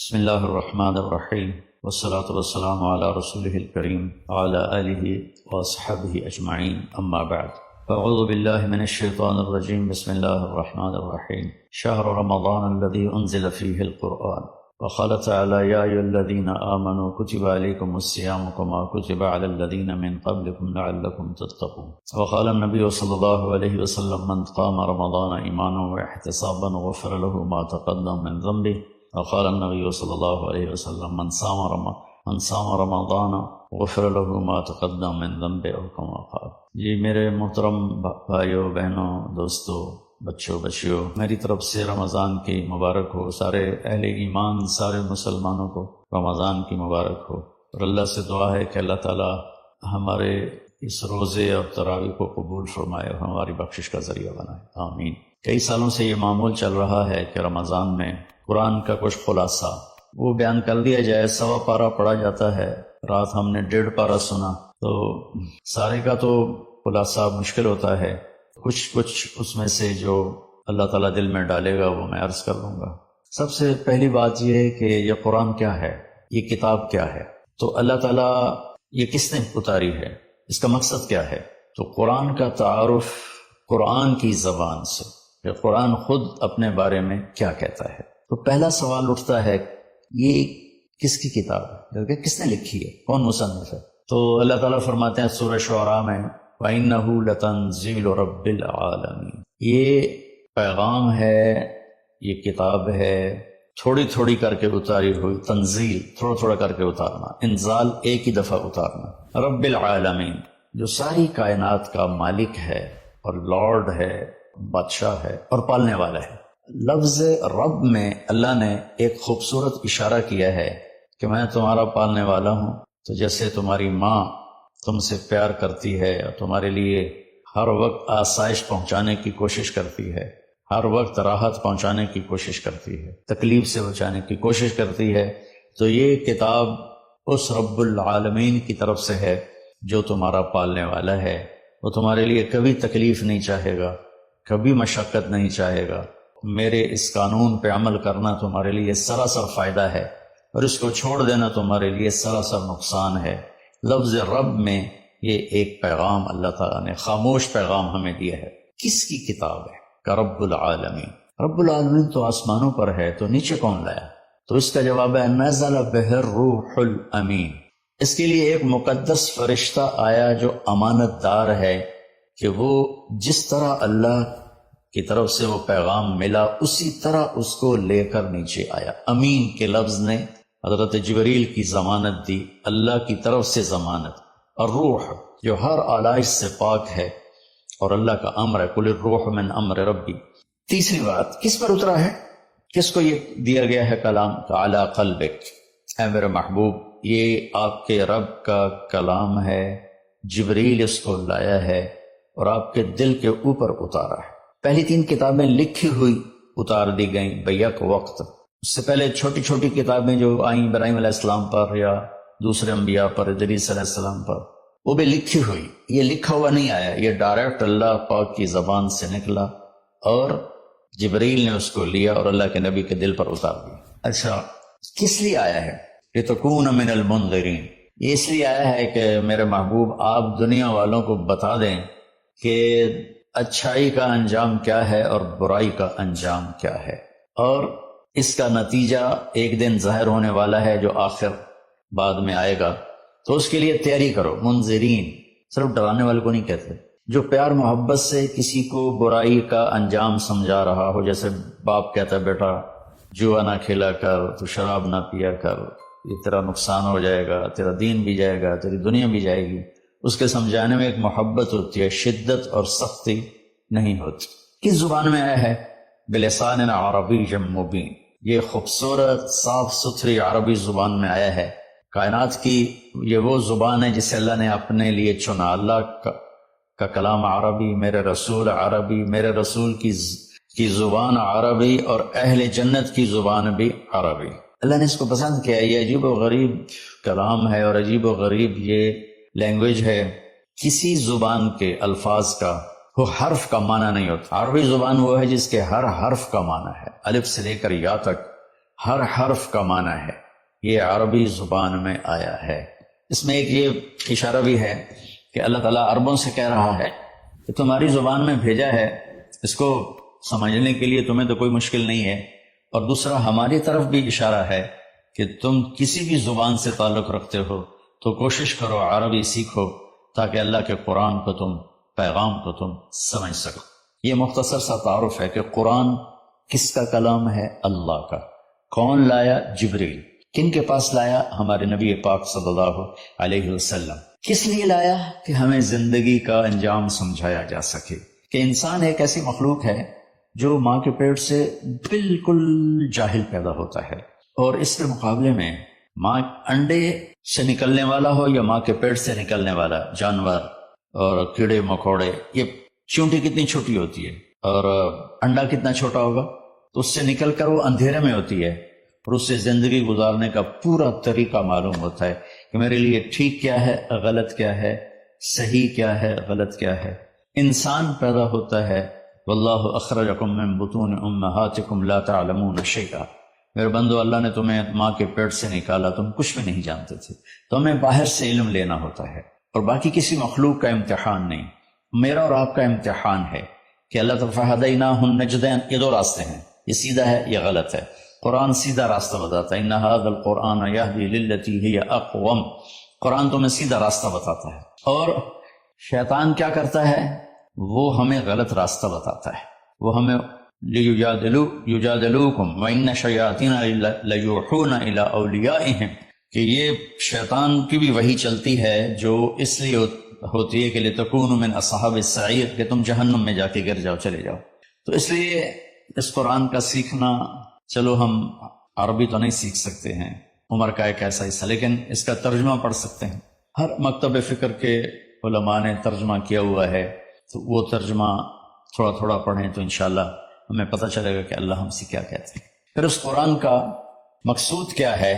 بسم اللہ الرحمن الرحیم والصلاة والسلام علی رسولہ الکریم وعلی آلہ واصحابہ اجمعین اما بعد فاعوذ باللہ من الشیطان الرجیم بسم اللہ الرحمن الرحیم شہر رمضان الذی انزل فیہ القرآن وقال تعالی یا ایھا الذین آمنوا کتب علیکم الصیام کما کتب علی الذین من قبلکم لعلکم تتقون وقال النبی صلی اللہ علیہ وسلم من قام رمضان ایمانا واحتسابا غفر له ما تقدم من ذنبه وقال النبی صلی اللہ علیہ وسلم من صام رمضان غفر له ما تقدم من ذنبه او کما قال۔ جی میرے محترم بھائیوں بہنوں دوستوں بچوں بچیوں، میری طرف سے رمضان کی مبارک ہو، سارے اہل ایمان سارے مسلمانوں کو رمضان کی مبارک ہو، اور اللہ سے دعا ہے کہ اللہ تعالی ہمارے اس روزے اور تراویح کو قبول فرمائے اور ہماری بخشش کا ذریعہ بنائے، آمین۔ کئی سالوں سے یہ معمول چل رہا ہے کہ رمضان میں قرآن کا کچھ خلاصہ وہ بیان کر دیا جائے، 1.25 پارہ پڑھا جاتا ہے، رات ہم نے 1.5 پارہ سنا، تو سارے کا تو خلاصہ مشکل ہوتا ہے، کچھ اس میں سے جو اللہ تعالیٰ دل میں ڈالے گا وہ میں عرض کر لوں گا۔ سب سے پہلی بات یہ ہے کہ یہ قرآن کیا ہے، یہ کتاب کیا ہے، تو اللہ تعالیٰ یہ کس نے اتاری ہے، اس کا مقصد کیا ہے۔ تو قرآن کا تعارف قرآن کی زبان سے، کہ قرآن خود اپنے بارے میں کیا کہتا ہے۔ تو پہلا سوال اٹھتا ہے یہ کس کی کتاب ہے، کس نے لکھی ہے، کون مصنف ہے؟ تو اللہ تعالیٰ فرماتے ہیں سورہ شعراء میں وَإِنَّهُ لَتَنزِيلُ رَبِّ الْعَالَمِينَ، یہ پیغام ہے، یہ کتاب ہے، تھوڑی تھوڑی کر کے اتاری ہوئی، تنزیل تھوڑا تھوڑا کر کے اتارنا، انزال ایک ہی دفعہ اتارنا، رب العالمین جو ساری کائنات کا مالک ہے اور لارڈ ہے، بادشاہ ہے اور پالنے والا ہے۔ لفظ رب میں اللہ نے ایک خوبصورت اشارہ کیا ہے کہ میں تمہارا پالنے والا ہوں، تو جیسے تمہاری ماں تم سے پیار کرتی ہے اور تمہارے لیے ہر وقت آسائش پہنچانے کی کوشش کرتی ہے، ہر وقت راحت پہنچانے کی کوشش کرتی ہے، تکلیف سے بچانے کی کوشش کرتی ہے، تو یہ کتاب اس رب العالمین کی طرف سے ہے جو تمہارا پالنے والا ہے۔ وہ تمہارے لیے کبھی تکلیف نہیں چاہے گا، کبھی مشقت نہیں چاہے گا، میرے اس قانون پہ عمل کرنا تمہارے لیے سراسر فائدہ ہے اور اس کو چھوڑ دینا تمہارے لیے سراسر نقصان ہے۔ لفظ رب میں یہ ایک پیغام اللہ تعالیٰ نے خاموش پیغام ہمیں دیا ہے۔ کس کی کتاب ہے؟ کہ رب العالمین۔ رب العالمین تو آسمانوں پر ہے، تو نیچے کون لایا؟ تو اس کا جواب ہے نزل بہ الروح الامین، اس کے لیے ایک مقدس فرشتہ آیا جو امانت دار ہے، کہ وہ جس طرح اللہ کی طرف سے وہ پیغام ملا اسی طرح اس کو لے کر نیچے آیا۔ امین کے لفظ نے حضرت جبریل کی ضمانت دی، اللہ کی طرف سے ضمانت، اور روح جو ہر آلائش سے پاک ہے اور اللہ کا امر ہے، قل الروح من امر ربی۔ تیسری بات کس پر اترا ہے، کس کو یہ دیا گیا ہے کلام؟ علی قلبک، اے میرے محبوب یہ آپ کے رب کا کلام ہے، جبریل اس کو لایا ہے اور آپ کے دل کے اوپر اتارا ہے۔ پہلی 3 کتابیں لکھی ہوئی اتار دی گئیں بیک وقت، اس سے پہلے چھوٹی چھوٹی کتابیں جو آئیں ابراہیم علیہ السلام پر یا دوسرے انبیاء پر، ادریس علیہ السلام پر، وہ بھی لکھی ہوئی، یہ لکھا ہوا نہیں آیا، یہ ڈائریکٹ اللہ پاک کی زبان سے نکلا اور جبریل نے اس کو لیا اور اللہ کے نبی کے دل پر اتار دیا۔ اچھا کس لیے آیا ہے؟ لتکون من المنذرین، یہ اس لیے آیا ہے کہ میرے محبوب آپ دنیا والوں کو بتا دیں کہ اچھائی کا انجام کیا ہے اور برائی کا انجام کیا ہے، اور اس کا نتیجہ ایک دن ظاہر ہونے والا ہے جو آخر بعد میں آئے گا، تو اس کے لیے تیاری کرو۔ منذرین صرف ڈرانے والے کو نہیں کہتے، جو پیار محبت سے کسی کو برائی کا انجام سمجھا رہا ہو، جیسے باپ کہتا ہے بیٹا جوا نہ کھیلا کر، تو شراب نہ پیا کر، یہ تیرا نقصان ہو جائے گا، تیرا دین بھی جائے گا، تیری دنیا بھی جائے گی، اس کے سمجھانے میں ایک محبت ہوتی ہے، شدت اور سختی نہیں ہوتی۔ کس زبان میں آیا ہے؟ بلسان عربی مبین، یہ خوبصورت صاف ستھری عربی زبان میں آیا ہے۔ کائنات کی یہ وہ زبان ہے جسے اللہ نے اپنے لیے چنا، اللہ کا کلام عربی، میرے رسول عربی، میرے رسول کی زبان عربی، اور اہل جنت کی زبان بھی عربی۔ اللہ نے اس کو پسند کیا، یہ عجیب و غریب کلام ہے اور عجیب و غریب یہ لینگویج ہے، کسی زبان کے الفاظ کا وہ حرف کا معنی نہیں ہوتا۔ عربی زبان وہ ہے جس کے ہر حرف کا معنی ہے، الف سے لے کر یا تک ہر حرف کا معنی ہے، یہ عربی زبان میں آیا ہے۔ اس میں ایک یہ اشارہ بھی ہے کہ اللہ تعالیٰ عربوں سے کہہ رہا ہے کہ تمہاری زبان میں بھیجا ہے، اس کو سمجھنے کے لیے تمہیں تو کوئی مشکل نہیں ہے۔ اور دوسرا ہماری طرف بھی اشارہ ہے کہ تم کسی بھی زبان سے تعلق رکھتے ہو تو کوشش کرو عربی سیکھو، تاکہ اللہ کے قرآن کو تم، پیغام کو تم سمجھ سکو۔ یہ مختصر سا تعارف ہے کہ قرآن کس کا کلام ہے؟ اللہ کا۔ کون لایا؟ جبریل۔ کن کے پاس لایا؟ ہمارے نبی پاک صلی اللہ علیہ وسلم۔ کس لیے لایا؟ کہ ہمیں زندگی کا انجام سمجھایا جا سکے، کہ انسان ایک ایسی مخلوق ہے جو ماں کے پیٹ سے بالکل جاہل پیدا ہوتا ہے، اور اس کے مقابلے میں ماں انڈے سے نکلنے والا ہو یا ماں کے پیٹ سے نکلنے والا جانور اور کیڑے مکوڑے، یہ چونٹی کتنی چھوٹی ہوتی ہے اور انڈا کتنا چھوٹا ہوگا، تو اس سے نکل کر وہ اندھیرے میں ہوتی ہے، اور اس سے زندگی گزارنے کا پورا طریقہ معلوم ہوتا ہے کہ میرے لیے ٹھیک کیا ہے، غلط کیا ہے، صحیح کیا ہے، غلط کیا ہے۔ انسان پیدا ہوتا ہے، واللہ اخرجکم من بطون امہاتکم لا تعلمون شیئا، میرے بندو اللہ نے تمہیں ماں کے پیٹ سے نکالا، تم کچھ بھی نہیں جانتے تھے، تو ہمیں باہر سے علم لینا ہوتا ہے، اور باقی کسی مخلوق کا امتحان نہیں، میرا اور آپ کا امتحان ہے کہ اللہ تعالیٰ فہدیناہ النجدین، یہ دو راستے ہیں، یہ سیدھا ہے، یہ غلط ہے۔ قرآن سیدھا راستہ بتاتا ہے، ان ھذا القرآن یہدی للتی ہی اقوم، قرآن تمہیں سیدھا راستہ بتاتا ہے۔ اور شیطان کیا کرتا ہے؟ وہ ہمیں غلط راستہ بتاتا ہے، وہ ہمیں یجادلوکم وان شیاطین لیوحون الی اولیائہم، کہ یہ شیطان کی بھی وہی چلتی ہے جو اس لیے ہوتی ہے کہ لتکونوا من اصحاب السعیر، کہ تم جہنم میں جا کے گر جاؤ، چلے جاؤ۔ تو اس لیے اس قرآن کا سیکھنا، چلو ہم عربی تو نہیں سیکھ سکتے ہیں، عمر کا ایک ایسا حصہ، لیکن اس کا ترجمہ پڑھ سکتے ہیں۔ ہر مکتب فکر کے علماء نے ترجمہ کیا ہوا ہے، تو وہ ترجمہ تھوڑا تھوڑا پڑھیں تو انشاءاللہ ہمیں پتہ چلے گا کہ اللہ ہم سے کیا کہتے ہیں۔ پھر اس قرآن کا مقصود کیا ہے؟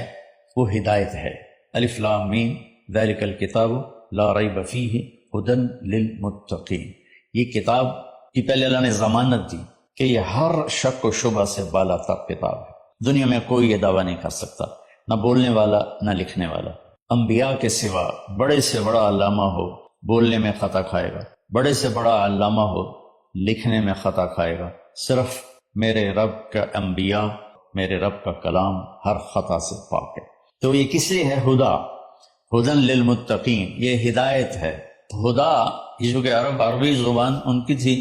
وہ ہدایت ہے۔ الف لام میم ذالک الکتاب لا ریب فیہ ھدی للمتقین، یہ کتاب کی پہلے اللہ نے ضمانت دی کہ یہ ہر شک و شبہ سے بالا تر کتاب ہے، دنیا میں کوئی یہ دعویٰ نہیں کر سکتا، نہ بولنے والا نہ لکھنے والا۔ انبیاء کے سوا بڑے سے بڑا علامہ ہو، بولنے میں خطا کھائے گا، بڑے سے بڑا علامہ ہو، لکھنے میں خطا کھائے گا، صرف میرے رب کا انبیاء، میرے رب کا کلام ہر خطا سے پاک ہے۔ تو یہ کس لیے ہے؟ ہدا، ہدن للمتقین، یہ ہدایت ہے۔ ہدا یہ جو کہ عربی زبان ان کی تھی،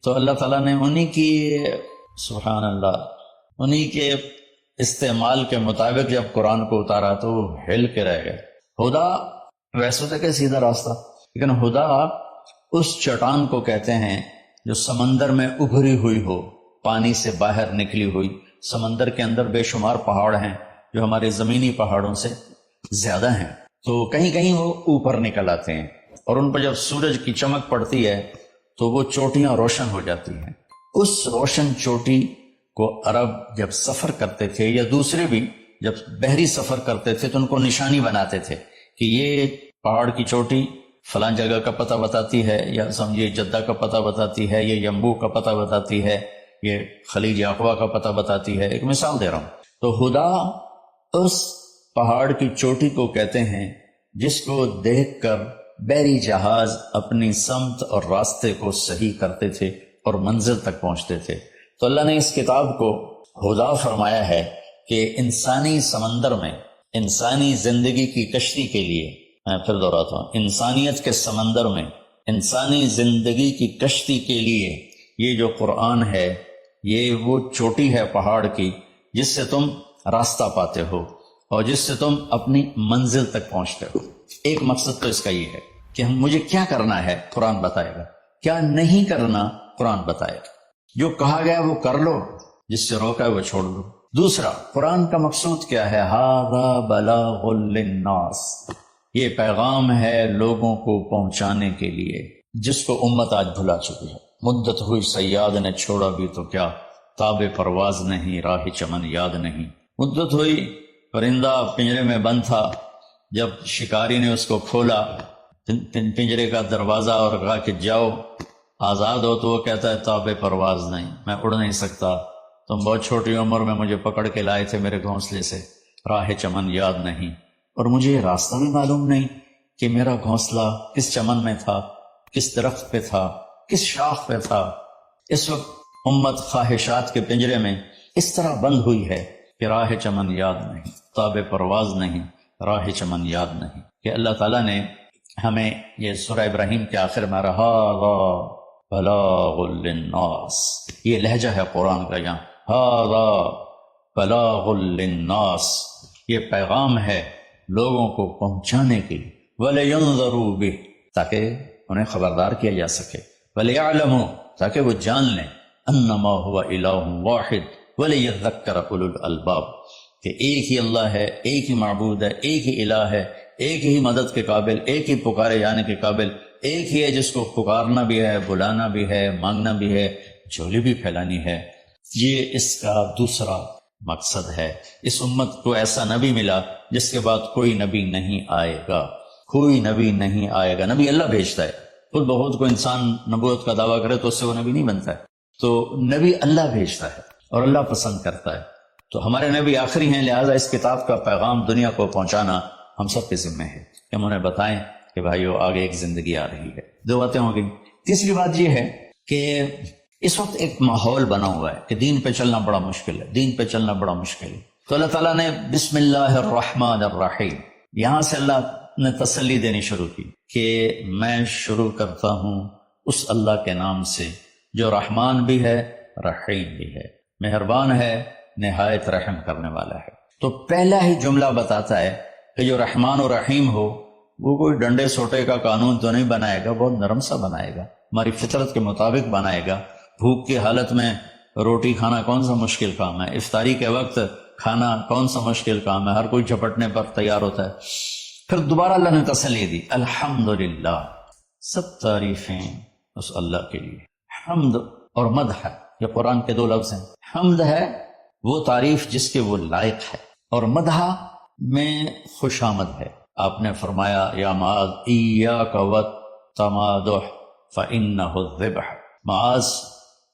تو اللہ تعالیٰ نے انہی کی، سبحان اللہ، انہی کے استعمال کے مطابق جب قرآن کو اتارا تو وہ ہل کے رہ گئے۔ ہدا ویسے تو کہ سیدھا راستہ، لیکن ہدا اس چٹان کو کہتے ہیں جو سمندر میں ابھری ہوئی ہو، پانی سے باہر نکلی ہوئی۔ سمندر کے اندر بے شمار پہاڑ ہیں جو ہمارے زمینی پہاڑوں سے زیادہ ہیں، تو کہیں کہیں وہ اوپر نکل آتے ہیں، اور ان پر جب سورج کی چمک پڑتی ہے تو وہ چوٹیاں روشن ہو جاتی ہیں۔ اس روشن چوٹی کو عرب جب سفر کرتے تھے، یا دوسرے بھی جب بحری سفر کرتے تھے، تو ان کو نشانی بناتے تھے کہ یہ پہاڑ کی چوٹی فلاں جگہ کا پتہ بتاتی ہے، یا سمجھیے جدہ کا پتہ بتاتی ہے، یہ یمبو کا پتہ بتاتی ہے، یہ خلیج اقوا کا پتہ بتاتی ہے۔ ایک مثال دے رہا ہوں۔ تو ہدا اس پہاڑ کی چوٹی کو کہتے ہیں جس کو دیکھ کر بحری جہاز اپنی سمت اور راستے کو صحیح کرتے تھے اور منزل تک پہنچتے تھے۔ تو اللہ نے اس کتاب کو ہدا فرمایا ہے کہ انسانی سمندر میں، انسانی زندگی کی کشتی کے لیے، میں پھر دہراتا ہوں، انسانیت کے سمندر میں انسانی زندگی کی کشتی کے لیے یہ جو قرآن ہے، یہ وہ چوٹی ہے پہاڑ کی جس سے تم راستہ پاتے ہو اور جس سے تم اپنی منزل تک پہنچتے ہو۔ ایک مقصد تو اس کا یہ ہے کہ مجھے کیا کرنا ہے قرآن بتائے گا، کیا نہیں کرنا قرآن بتائے گا، جو کہا گیا وہ کر لو، جس سے روکا ہے وہ چھوڑ دو۔ دوسرا، قرآن کا مقصود کیا ہے؟ ھذا بلاغ للناس، یہ پیغام ہے لوگوں کو پہنچانے کے لیے، جس کو امت آج بھلا چکی ہے۔ مدت ہوئی صیاد نے چھوڑا بھی تو کیا، تاب پرواز نہیں، راہ چمن یاد نہیں۔ مدت ہوئی، پرندہ پنجرے میں بند تھا، جب شکاری نے اس کو کھولا پنجرے کا دروازہ اور کہا کہ جاؤ آزاد ہو، تو وہ کہتا ہے تاب پرواز نہیں، میں اڑ نہیں سکتا، تم بہت چھوٹی عمر میں مجھے پکڑ کے لائے تھے میرے گھونسلے سے، راہ چمن یاد نہیں، اور مجھے یہ راستہ بھی معلوم نہیں کہ میرا گھونسلہ کس چمن میں تھا، کس درخت پہ تھا، کس شاخ پہ تھا۔ اس وقت امت خواہشات کے پنجرے میں اس طرح بند ہوئی ہے کہ راہ چمن یاد نہیں، تاب پرواز نہیں، راہ چمن یاد نہیں۔ کہ اللہ تعالیٰ نے ہمیں یہ سورہ ابراہیم کے آخر میں ھذا بلاغ للناس، یہ لہجہ ہے قرآن کا، یہاں ھذا بلاغ للناس، یہ پیغام ہے لوگوں کو پہنچانے کے لیے، وَلِيُنذَرُوا بِهِ، تاکہ انہیں خبردار کیا جا سکے، وَلِيَعْلَمُوا، تاکہ وہ جان لیں، أَنَّمَا هُوَ إِلَٰهٌ وَاحِدٌ وَلِيَذَّكَّرَ أُولُو الْأَلْبَابِ، کہ ایک ہی اللہ ہے، ایک ہی معبود ہے، ایک ہی الہ ہے، ایک ہی مدد کے قابل، ایک ہی پکارے جانے کے قابل، ایک ہی ہے جس کو پکارنا بھی ہے، بلانا بھی ہے، مانگنا بھی ہے، جھولی بھی پھیلانی ہے۔ یہ اس کا دوسرا مقصد ہے۔ اس امت کو ایسا نبی ملا جس کے بعد کوئی نبی نہیں آئے گا، کوئی نبی نہیں آئے گا۔ نبی اللہ بھیجتا ہے، خود بخود کو انسان نبوت کا دعویٰ کرے تو اس سے وہ نبی نہیں بنتا ہے، تو نبی اللہ بھیجتا ہے اور اللہ پسند کرتا ہے۔ تو ہمارے نبی آخری ہیں، لہٰذا اس کتاب کا پیغام دنیا کو پہنچانا ہم سب کے ذمہ ہے کہ ہم انہیں بتائیں کہ بھائیو آگے ایک زندگی آ رہی ہے۔ دو باتیں ہو گئی۔ تیسری بات یہ ہے کہ اس وقت ایک ماحول بنا ہوا ہے کہ دین پہ چلنا بڑا مشکل ہے، دین پہ چلنا بڑا مشکل ہے۔ تو اللہ تعالیٰ نے بسم اللہ الرحمن الرحیم، یہاں سے اللہ نے تسلی دینی شروع کی کہ میں شروع کرتا ہوں اس اللہ کے نام سے جو رحمان بھی ہے، رحیم بھی ہے، مہربان ہے، نہایت رحم کرنے والا ہے۔ تو پہلا ہی جملہ بتاتا ہے کہ جو رحمان و رحیم ہو وہ کوئی ڈنڈے سوٹے کا قانون تو نہیں بنائے گا، بہت نرم سا بنائے گا، ہماری فطرت کے مطابق بنائے گا۔ بھوک کی حالت میں روٹی کھانا کون سا مشکل کام ہے، افطاری کے وقت کھانا کون سا مشکل کام ہے، ہر کوئی جھپٹنے پر تیار ہوتا ہے۔ پھر دوبارہ اللہ نے تسلی دی، الحمدللہ، سب تعریفیں اس اللہ کے لیے۔ حمد اور مدح، یہ قرآن کے دو لفظ ہیں۔ حمد ہے وہ تعریف جس کے وہ لائق ہے، اور مدح میں خوش آمد ہے۔ آپ نے فرمایا یا معاذ ایاک والتمادح فإنہ الذبح، معاذ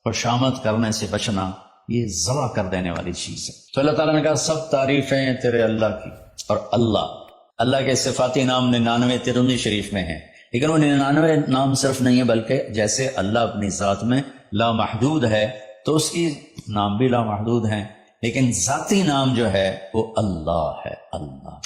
خوش آمد کرنے سے بچنا یہ ذبح کر دینے والی چیز ہے۔ تو اللہ تعالیٰ نے کہا سب تعریفیں تیرے اللہ کی، اور اللہ کے صفاتی نام 99 ترمذی شریف میں ہیں، لیکن وہ 99 نام صرف نہیں ہے بلکہ جیسے اللہ اپنی ذات میں لامحدود ہے تو اس کی نام بھی لامحدود ہیں، لیکن ذاتی نام جو ہے وہ اللہ ہے۔ اللہ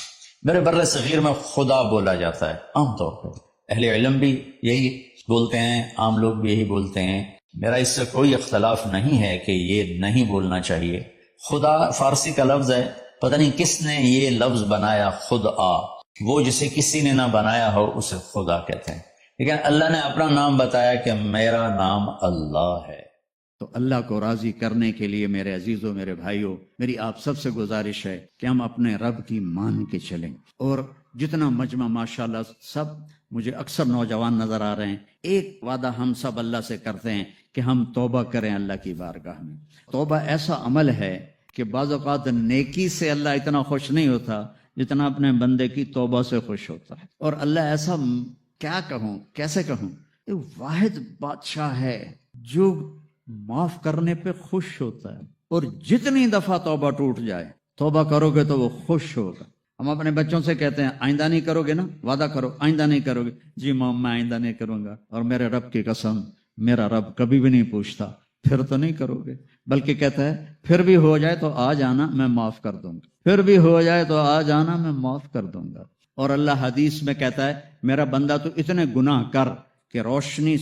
میرے بر صغیر میں خدا بولا جاتا ہے عام طور پر، اہل علم بھی یہی بولتے ہیں، عام لوگ بھی یہی بولتے ہیں، میرا اس سے کوئی اختلاف نہیں ہے کہ یہ نہیں بولنا چاہیے۔ خدا فارسی کا لفظ ہے، پتہ نہیں کس نے یہ لفظ بنایا، خدا، وہ جسے کسی نے نہ بنایا ہو اسے خدا کہتے ہیں، لیکن اللہ نے اپنا نام بتایا کہ میرا نام اللہ ہے۔ تو اللہ کو راضی کرنے کے لیے میرے عزیزوں، میرے بھائیوں، میری آپ سب سے گزارش ہے کہ ہم اپنے رب کی مان کے چلیں۔ اور جتنا مجمع ماشاءاللہ سب مجھے اکثر نوجوان نظر آ رہے ہیں، ایک وعدہ ہم سب اللہ سے کرتے ہیں کہ ہم توبہ کریں اللہ کی بارگاہ میں۔ توبہ ایسا عمل ہے کہ بعض اوقات نیکی سے اللہ اتنا خوش نہیں ہوتا جتنا اپنے بندے کی توبہ سے خوش ہوتا ہے۔ اور اللہ ایسا، کیا کہوں، کیسے کہوں، ایک واحد بادشاہ ہے جو معاف کرنے پہ خوش ہوتا ہے، اور جتنی دفعہ توبہ ٹوٹ جائے، توبہ کرو گے تو وہ خوش ہوگا۔ ہم اپنے بچوں سے کہتے ہیں آئندہ نہیں کرو گے نا، وعدہ کرو آئندہ نہیں کرو گے، جی مام میں آئندہ نہیں کروں گا، اور میرے رب کی قسم میرا رب کبھی بھی نہیں پوچھتا پھر تو نہیں کرو گے، بلکہ کہتا ہے پھر بھی ہو جائے تو آ جانا میں معاف کر دوں گا، پھر بھی ہو جائے تو آ جانا میں معاف کر دوں گا۔ اور اللہ حدیث میں کہتا ہے میرا بندہ تو اتنے گناہ کر کہ روشنی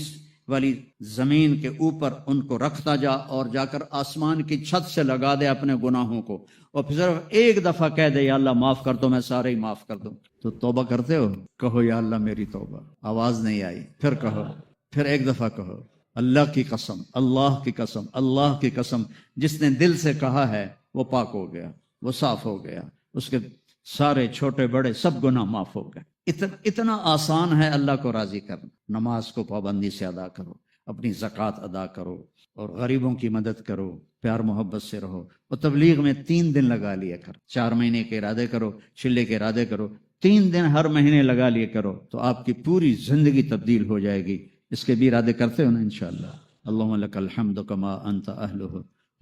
والی زمین کے اوپر ان کو رکھتا جا اور جا کر آسمان کی چھت سے لگا دے اپنے گناہوں کو، اور پھر صرف ایک دفعہ کہہ دے یا اللہ معاف کر دو، میں سارے ہی معاف کر دوں۔ تو توبہ کرتے ہو؟ کہو یا اللہ میری توبہ، آواز نہیں آئی، پھر کہو، پھر ایک دفعہ کہو اللہ کی قسم، اللہ کی قسم، اللہ کی قسم، جس نے دل سے کہا ہے وہ پاک ہو گیا، وہ صاف ہو گیا، اس کے سارے چھوٹے بڑے سب گناہ معاف ہو گئے۔ اتنا آسان ہے اللہ کو راضی کرنا۔ نماز کو پابندی سے ادا کرو، اپنی زکوٰۃ ادا کرو، اور غریبوں کی مدد کرو، پیار محبت سے رہو، اور تبلیغ میں 3 دن لگا لیا کرو، 4 مہینے کے ارادے کرو، چلے کے ارادے کرو، 3 دن ہر مہینے لگا لیا کرو، تو آپ کی پوری زندگی تبدیل ہو جائے گی۔ اس کے بھی ارادے کرتے ہو نا انشاءاللہ؟ اللہم لک الحمد کما انت اہلہ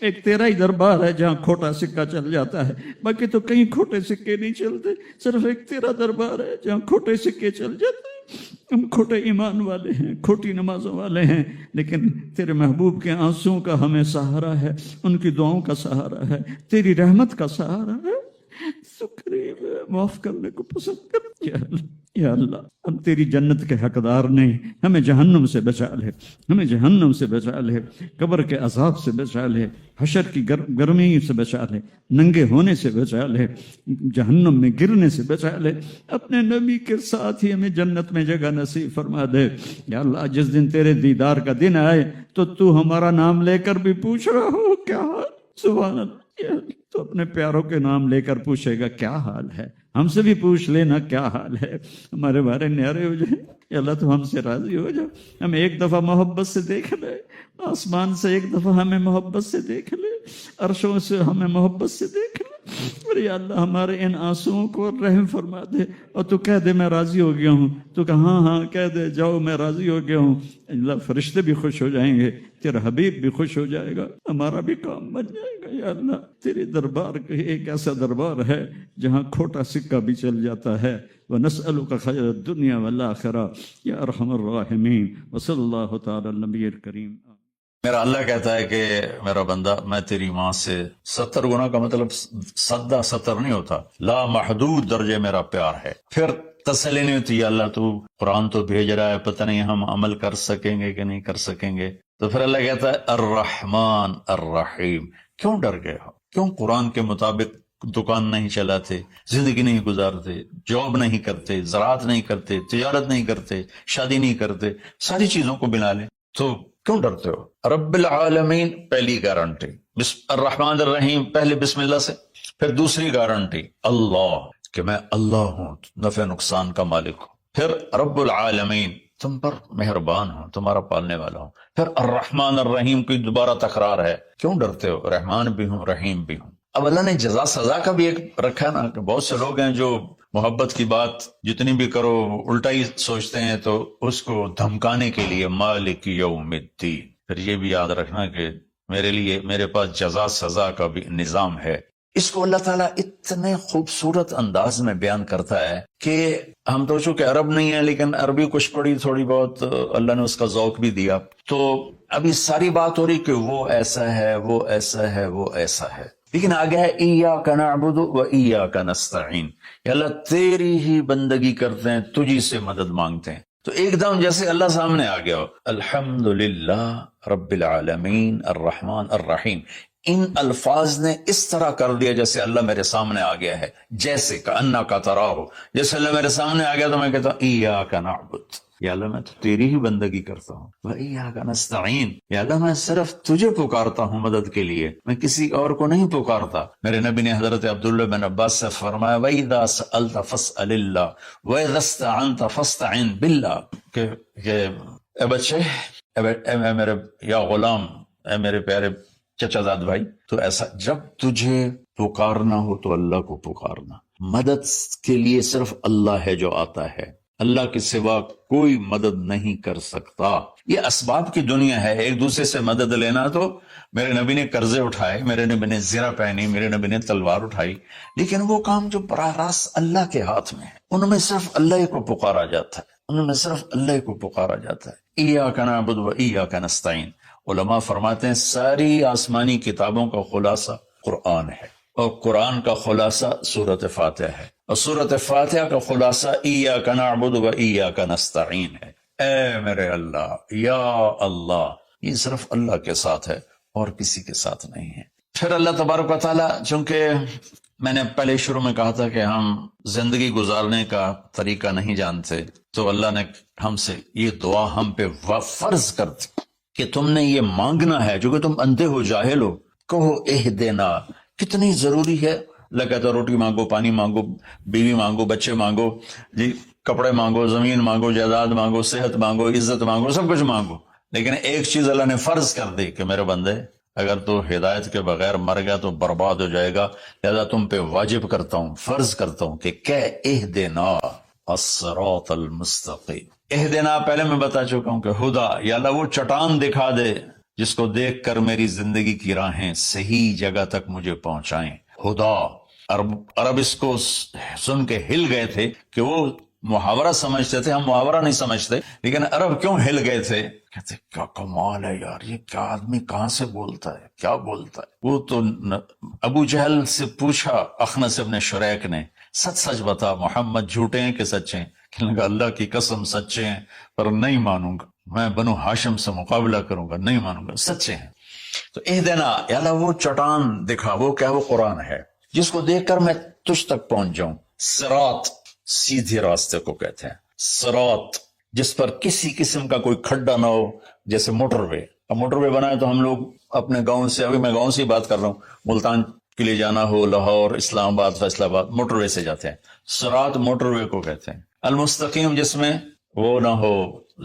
ایک تیرا ہی دربار ہے جہاں کھوٹا سکہ چل جاتا ہے، باقی تو کہیں کھوٹے سکے نہیں چلتے، صرف ایک تیرا دربار ہے جہاں کھوٹے سکے چل جاتے ہیں۔ ہم کھوٹے ایمان والے ہیں، کھوٹی نمازوں والے ہیں، لیکن تیرے محبوب کے آنسوؤں کا ہمیں سہارا ہے، ان کی دعاؤں کا سہارا ہے، تیری رحمت کا سہارا ہے، تو قریب ہے، معاف کرنے کو پسند کر۔ یا اللہ، یا اللہ، ہم تیری جنت کے حقدار نہیں، ہمیں جہنم سے بچا لے، ہمیں جہنم سے بچا لے، قبر کے عذاب سے بچا لے، حشر کی گرمی سے بچا لے، ننگے ہونے سے بچا لے، جہنم میں گرنے سے بچا لے، اپنے نبی کے ساتھ ہی ہمیں جنت میں جگہ نصیب فرما دے۔ یا اللہ، جس دن تیرے دیدار کا دن آئے تو ہمارا نام لے کر بھی پوچھ رہا ہو کیا حال، سبحان اللہ، یا اللہ، تو اپنے پیاروں کے نام لے کر پوچھے گا کیا حال ہے، ہم سے بھی پوچھ لینا کیا حال ہے، ہمارے بارے نیارے ہو جائیں۔ یا اللہ، تو ہم سے راضی ہو جا، ہمیں ایک دفعہ محبت سے دیکھ لے، آسمان سے ایک دفعہ ہمیں محبت سے دیکھ لے، عرشوں سے ہمیں محبت سے دیکھ لے، اور یا اللہ ہمارے ان آنسوؤں کو رحم فرما دے، اور تو کہہ دے میں راضی ہو گیا ہوں، تو کہ ہاں ہاں کہہ دے جاؤ میں راضی ہو گیا ہوں، اللہ فرشتے بھی خوش ہو جائیں گے، تیرا حبیب بھی خوش ہو جائے گا، ہمارا بھی کام بن جائے گا۔ یا اللہ، تیرے دربار کا ایک ایسا دربار ہے جہاں کھوٹا سکہ بھی چل جاتا ہے۔ وَنَسْأَلُكَ خَيْرَ الدُّنْيَا وَالْآخِرَةِ یا ارحم الراحمین، وصلی اللہ تعالی علی النبی الکریم۔ میرا اللہ کہتا ہے کہ میرا بندہ، میں تیری ماں سے 70 گنا کا مطلب سدا 70 نہیں ہوتا، لا محدود درجے میرا پیار ہے۔ پھر تسلی نہیں ہوتی، یا اللہ تو قرآن تو بھیج رہا ہے، پتہ نہیں ہم عمل کر سکیں گے کہ نہیں کر سکیں گے، تو پھر اللہ کہتا ہے الرحمن الرحیم۔ کیوں ڈر گئے ہو؟ کیوں قرآن کے مطابق دکان نہیں چلاتے، زندگی نہیں گزارتے، جاب نہیں کرتے، زراعت نہیں کرتے، تجارت نہیں کرتے، شادی نہیں کرتے، ساری چیزوں کو بنا لیں تو کیوں ڈرتے ہو؟ رب العالمین پہلی گارنٹی، الرحمن الرحیم پہلے بسم اللہ سے، پھر دوسری گارنٹی اللہ کہ میں اللہ ہوں، نفع نقصان کا مالک ہوں، پھر رب العالمین تم پر مہربان ہوں، تمہارا پالنے والا ہوں، پھر الرحمن الرحیم کی دوبارہ تکرار ہے۔ کیوں ڈرتے ہو؟ رحمان بھی ہوں، رحیم بھی ہوں۔ اب اللہ نے جزا سزا کا بھی ایک رکھا نا، کہ بہت سے لوگ ہیں جو محبت کی بات جتنی بھی کرو الٹا ہی سوچتے ہیں، تو اس کو دھمکانے کے لیے مالک یوم الدین۔ پھر یہ بھی یاد رکھنا کہ میرے پاس جزا سزا کا بھی نظام ہے۔ اس کو اللہ تعالیٰ اتنے خوبصورت انداز میں بیان کرتا ہے کہ ہم تو چونکہ عرب نہیں ہیں، لیکن عربی کچھ پڑھی تھوڑی بہت، اللہ نے اس کا ذوق بھی دیا، تو ابھی ساری بات ہو رہی کہ وہ ایسا ہے، وہ ایسا ہے، وہ ایسا ہے، لیکن آگے ہے ایاک نعبد و ایاک نستعین، یا اللہ تیری ہی بندگی کرتے ہیں، تجھی سے مدد مانگتے ہیں۔ تو ایک دم جیسے اللہ سامنے آ گیا، الحمدللہ رب العالمین الرحمن الرحیم، ان الفاظ نے اس طرح کر دیا جیسے اللہ میرے سامنے آ گیا ہے، جیسے کأنک تراہ، جیسے اللہ میرے سامنے آ گیا تو میں کہتا ہوں ایاک نعبد، یا اللہ میں تو تیری ہی بندگی کرتا ہوں، وَإِيَّاكَ نَسْتَعِينُ، یا اللہ میں صرف تجھے پکارتا ہوں مدد کے لیے، میں کسی اور کو نہیں پکارتا۔ میرے نبی نے حضرت عبداللہ بن عباس سے فرمایا وَإِذَا سَأَلْتَ فَاسْأَلِ اللَّهِ وَإِذَا اسْتَعَنْتَ فَاسْتَعِنْ بِاللَّهِ، کہ اے بچے، اے میرے یا غلام، اے میرے پیارے چچا زاد بھائی، تو ایسا جب تجھے پکارنا ہو تو اللہ کو پکارنا، مدد کے لیے صرف اللہ ہے جو آتا ہے، اللہ کے سوا کوئی مدد نہیں کر سکتا۔ یہ اسباب کی دنیا ہے، ایک دوسرے سے مدد لینا، تو میرے نبی نے قرضے اٹھائے، میرے نبی نے زرہ پہنی، میرے نبی نے تلوار اٹھائی، لیکن وہ کام جو براہ راست اللہ کے ہاتھ میں ہے، ان میں صرف اللہ کو پکارا جاتا ہے، ان میں صرف اللہ کو پکارا جاتا ہے۔ ایاک نعبد و ایاک نستعین، علماء فرماتے ہیں ساری آسمانی کتابوں کا خلاصہ قرآن ہے، اور قرآن کا خلاصہ سورۃ فاتحہ ہے، اور سورۃ فاتحہ کا خلاصہ ایاک نعبد و ایاک نستعین ہے۔ اے میرے اللہ، یا اللہ، یہ صرف اللہ کے ساتھ ہے اور کسی کے ساتھ نہیں ہے۔ پھر اللہ تبارک و تعالیٰ، چونکہ میں نے پہلے شروع میں کہا تھا کہ ہم زندگی گزارنے کا طریقہ نہیں جانتے، تو اللہ نے ہم سے یہ دعا ہم پہ فرض کر دی کہ تم نے یہ مانگنا ہے، جو کہ تم اندھے ہو، جاہل ہو، کہو اہدنا۔ کتنی ضروری ہے، اللہ کہتا ہے روٹی مانگو، پانی مانگو، بیوی مانگو، بچے مانگو، جی کپڑے مانگو، زمین مانگو، جائیداد مانگو، صحت مانگو، عزت مانگو، سب کچھ مانگو، لیکن ایک چیز اللہ نے فرض کر دی کہ میرے بندے اگر تو ہدایت کے بغیر مر گیا تو برباد ہو جائے گا، لہذا تم پہ واجب کرتا ہوں، فرض کرتا ہوں کہ کہ اہدنا، الصراط المستقیم. اہدنا پہلے میں بتا چکا ہوں کہ ہدا یا اللہ وہ چٹان دکھا دے جس کو دیکھ کر میری زندگی کی راہیں صحیح جگہ تک مجھے پہنچائیں. ہدا عرب اس کو سن کے ہل گئے تھے کہ وہ محاورہ سمجھتے تھے، ہم محاورہ نہیں سمجھتے، لیکن عرب کیوں ہل گئے تھے؟ کہتے کیا کمال ہے یار، یہ کیا آدمی کہاں سے بولتا ہے، کیا بولتا ہے. وہ تو ابو جہل سے پوچھا اخنس ابن شریک نے، سچ سچ بتا محمد جھوٹے ہیں کہ سچے ہیں؟ کہنے لگا اللہ کی قسم سچے ہیں، پر نہیں مانوں گا، میں بنو ہاشم سے مقابلہ کروں گا، نہیں مانوں گا، سچے ہیں. تو اہدنا یا اللہ وہ چٹان دکھا، وہ کیا؟ وہ قرآن ہے جس کو دیکھ کر میں تجھ تک پہنچ جاؤں. صراط سیدھے راستے کو کہتے ہیں، صراط جس پر کسی قسم کا کوئی کھڈا نہ ہو، جیسے موٹر وے. اب موٹر وے بنائے تو ہم لوگ اپنے گاؤں سے، ابھی میں گاؤں سے ہی بات کر رہا ہوں، ملتان کے لیے جانا ہو، لاہور، اسلام آباد، فیصل آباد، موٹر وے سے جاتے ہیں. صراط موٹر وے کو کہتے ہیں. المستقیم جس میں وہ نہ ہو،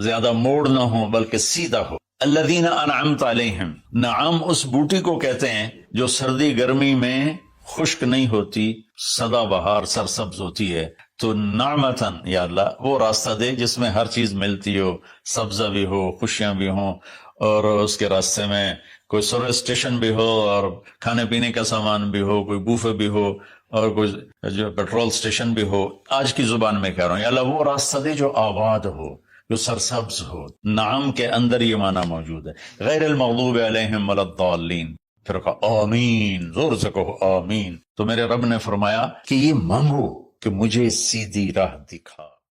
زیادہ موڑ نہ ہو، بلکہ سیدھا ہو. الذین انعمت علیہم، نعم اس بوٹی کو کہتے ہیں جو سردی گرمی میں خشک نہیں ہوتی، سدا بہار سرسبز ہوتی ہے. تو نعمتن یا اللہ وہ راستہ دے جس میں ہر چیز ملتی ہو، سبزہ بھی ہو، خوشیاں بھی ہوں، اور اس کے راستے میں کوئی سروس اسٹیشن بھی ہو، اور کھانے پینے کا سامان بھی ہو، کوئی بوفے بھی ہو، اور کوئی جو پیٹرول اسٹیشن بھی ہو. آج کی زبان میں کہہ رہا ہوں، یا اللہ وہ راستہ دے جو آباد ہو، جو سرسبز ہو. نعم کے اندر یہ معنی موجود ہے. غیر المغضوب علیہم ولا الضالین. پھر کہا آمین، زور سے کہو آمین. تو میرے رب نے فرمایا کہ یہ مانگو کہ مجھے سیدھی راہ دکھا.